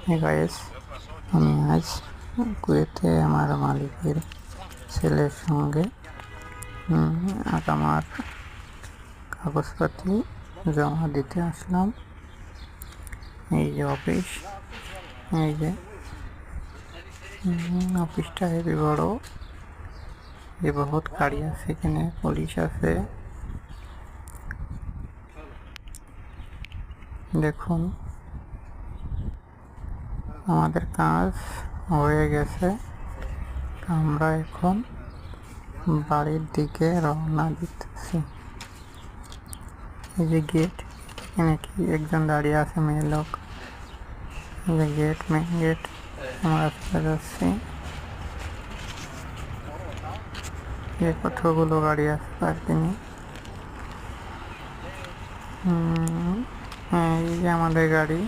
Hey guys, আমি আজ কুয়েতে আমার মালিকের ছেলের সঙ্গে আমার কাগজপাতি জমা দিতে আসলাম। এই যে অফিস, এই যে অফিসটা হেবি বড়। যে বহুত গাড়ি আছে, এখানে পুলিশ আছে। দেখুন, আমাদের কাজ হয়ে গেছে। আমরা এখন বাড়ির দিকে রওনা দিতেছি। এই যে গেট, এখানে কি একজন দাঁড়িয়ে আছে, মেয়ে লোক। এই যে গেট, মেন গেট। আমরা চলে যাচ্ছি। এই কতগুলো গাড়ি আছে পার্কিংয়ে। এই যে আমাদের গাড়ি।